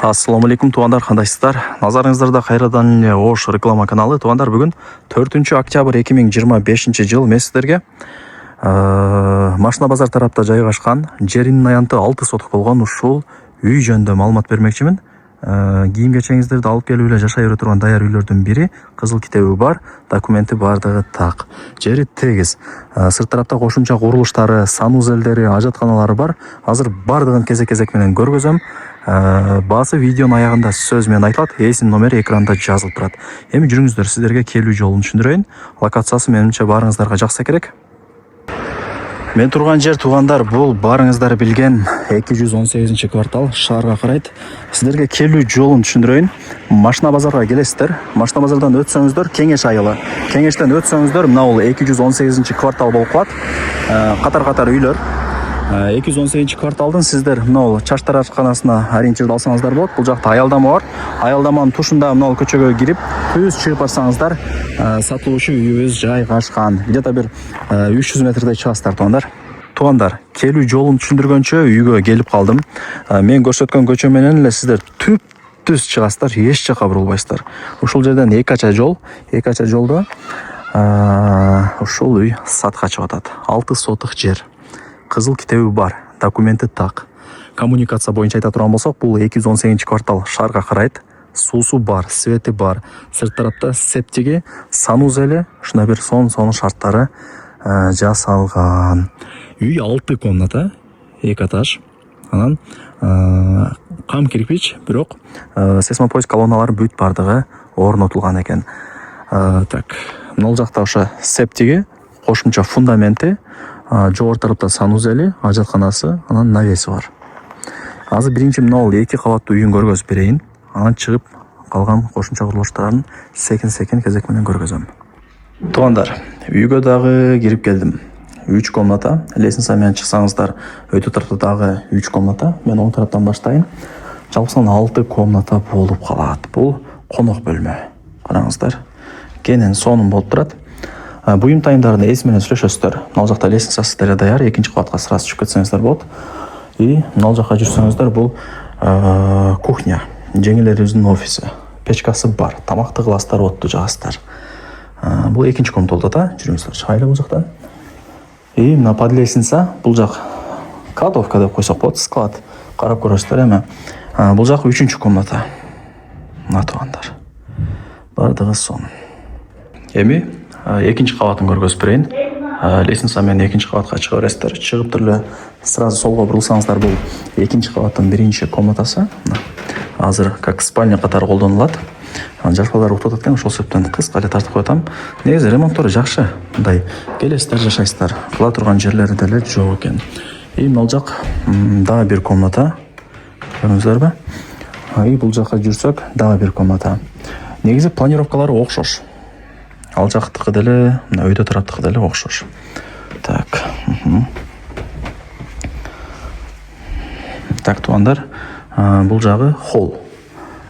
Ассаламу алейкум туугандар, кандайсыздар? Назарыңыздарда кайрадан эле Ош реклама каналы. Туугандар, бүгүн 4 октябрь 2025 жыл мен сиздерге Машина базар тарапта жайгашкан жеринин аянты 6 соток болгон ушул үй жөнүндө маалымат бермекчимин. Кийим кечеңиздерди алып келип эле жашай бере турган даяр үйлөрдүн бири, кызыл китеби бар, документи бардыгы так. Жери тегиз. Сырт тарапта кошумча курулуштары, санузелдери, ажатканалары бар. Азыр бардыгын кезек-кезек менен көргөзөм. Баасы видеонун аягында сөз менен айтылат, эсин номери экранда жазылып турат. Эми жүрүңүздөр, сиздерге келүү жолун түшүндүрөйүн. Локациясы менимче баарыңыздарга жакса керек. Мен турган жер, туугандар, бул баарыңыздар билген 218-квартал шаарга карайт. Сиздерге келүү жолун түшүндүрөйүн. Машина базарга келесиздер. Машина базардан өтсөңүздөр Кеңеш айылы. Кеңештен өтсөңүздөр мына бул 218-квартал болуп калат. Катар-катар үйлөр. 218-кварталдын сиздер мына бул Чаштар ашканасына ориентирди алсаңыздар болот. Бул жакта аялдама бар. Аялдаманын тушунда мына бул көчөгө кирип, түз чыгып барсаңыздар, сатылуучу үйүбүз жайгашкан. Где-то бир 300 метрдей чыгасыздар, туугандар. Туугандар, келүү жолун түшүндүргөнчө үйгө келип калдым. Мен көрсөткөн көчө менен эле сиздер түз чыгасыздар, эч жака бурулбайсыздар. Ушул жерден эки ача жолдо ушул үй сатка чыгып атат. 6 соток жер. Кызыл китеби бар, документи так. Коммуникация боюнча айта турган болсок, бул 218-квартал шаарга карайт. Суусу бар, свети бар. Сырт тарапта септиги, санузели, ушундай бир сонун шарттары жасалган. Үй 6 комната, 2 этаж. Анан кам кирпич, бирок сейсмопоиск колонналары бүт бардыгы орнотулган экен. Так, мына жакта ошо септиги, кошумча фундаменти, жогору тарапта санузели, ажатканасы, анан навеси бар. Азыр биринчи мына бул 2 кабаттуу үйүн көргөзүп берейин. Анан чыгып калган кошумча курулуштарын секин кезек менен көргөзөм. Туугандар, үйгө дагы кирип келдим. 3 комната. Лестница менен чыксаңыздар, өтө тарапта дагы 3 комната. Мен оң тараптан баштайын. Жалпысынан 6 комната болуп калат. Бул конок бөлмө. Караңыздар. Кенен сонун болуп турат. Буюм тайымдарын эс менен сүйлөшөсүздөр. Мына жакта лестницасы деле даяр, 2-кабатка сразу чыгып кетсеңиздер болот. И мына жака жүрсөңүздөр, бул кухня, жеңилерибиздин офиси. Печкасы бар, тамакты кыласыздар, отту жагасыздар. Бул 2-чи комната болот да, жүрүңүздөр, чыгайлы бул жактан. И мына под лестница, бул жак кладовка деп койсок болот, склад. Карап көрөсүздөр эми. Бул жак 3-чү комната. Мына туугандар. Бардыгы сонун. Эми 2-чи кабатын көргөзүп берейин. Лестница менен 2-чи кабатка чыга бересиздер. Чыгып туруп эле сразу солго бурулсаңыздар, бул 2-чи кабаттын 1-чи комнатасы. Азыр как спальня катары колдонулат. Жашпалар уктап аткан, ошол себептен кыска эле тартып коюп атам. Негизи ремонттору жакшы. Мындай келесиздер, жашайсыздар. Кыла турган жерлери деле жок экен. И мына жак дагы бир комната. Көрдүңүздөрбү? И бул жака жүрсөк, дагы бир комната. Негизи планировкалары окшош. Ал жактыкы деле, мына өйдө тараптыкы деле окшош. Так. Так, туугандар, бул жагы холл.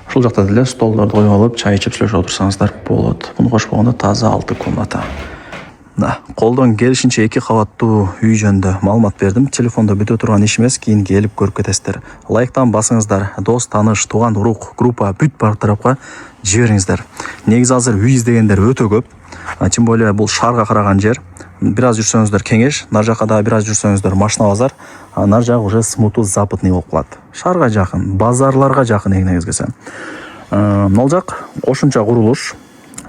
Ушул жакта деле столдорду коюп алып, чай ичип сүйлөшүп отурсаңыздар болот. Муну кошпогондо таза 6 комната. Колдон келишинче 2 кабаттуу үй жөнүндө маалымат бердим. Телефондо бүтө турган иш эмес, кийин келип көрүп кетесиздер. Лайктан басыңыздар, дос, тааныш, тууган, урук, группа бүт бар тарапка жибериңиздер. Негизи азыр үй издегендер өтө көп. Тем более бул шаарга караган жер. Бир аз жүрсөңүздөр Кеңеш, нар жака да бир аз жүрсөңүздөр Машина базар, нар жак уже смуту западный болуп калат. Шаарга жакын, базарларга жакын негизгиси. Мына жак кошумча курулуш,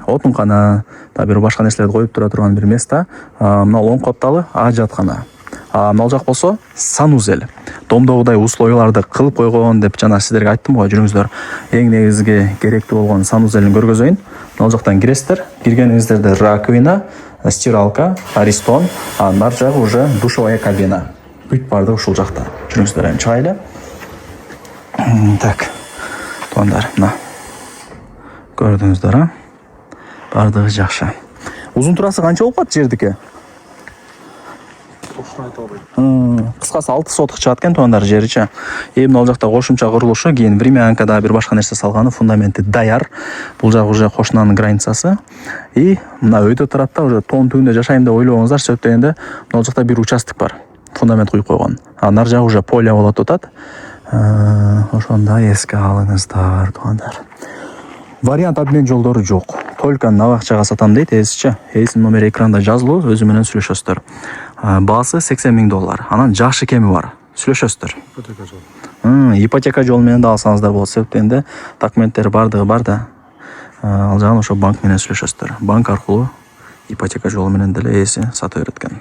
отункана, да бир башка нерселерди коюп тура турган бир место. Мына оң капталы ажаткана. Мына жак болсо санузел. Домдогудай условияларды кылып койгон деп жана сиздерге айттым го, жүрүңүздөр. Эң негизги керектүү болгон санузелин көргөзөйүн. Мына жактан киресиздер. Киргениңиздерде раковина, стиралка, аристон, нар жагы уже душевая кабина. Бүт барды ушул жакта. Жүрүңүздөр, эми чыгайлы. Так. Туугандар, мына. Көрдүңүздөр, бардыгы жакшы. Узун турасы канча болуп калат жердики? Кыскасы 6 соток чыгат экен, туугандар, жеричи. Эми ал жакта кошумча курулушу, кийин времянкада бир башка нерсе салганы, фундаменти даяр. Бул жак уже кошунанын границасы. И мына өйдө тарапта уже тоон түбүндө жашайм деп ойлобоңуздар, сөп дегенде мына жакта бир участок бар. Фундамент куюп койгон. Нар жак уже поле болот атат. ошондо эске алыңыздар туугандар. Вариант обмен жолдору жок. Только набакчага сатам дейт ээсичи. Ээсинин номери экранда жазылуу, өзү менен сүйлөшөсүздөр. Баасы $80,000. Анан жакшы кеми бар. Сүйлөшөсүздөр. Ипотека жолу менен да алсаңыздар болот. Себептен документтери бардыгы бар да. Ал жагын ошо банк менен сүйлөшөсүздөр. Банк аркылуу ипотека жолу менен деле ээси сата берет экен.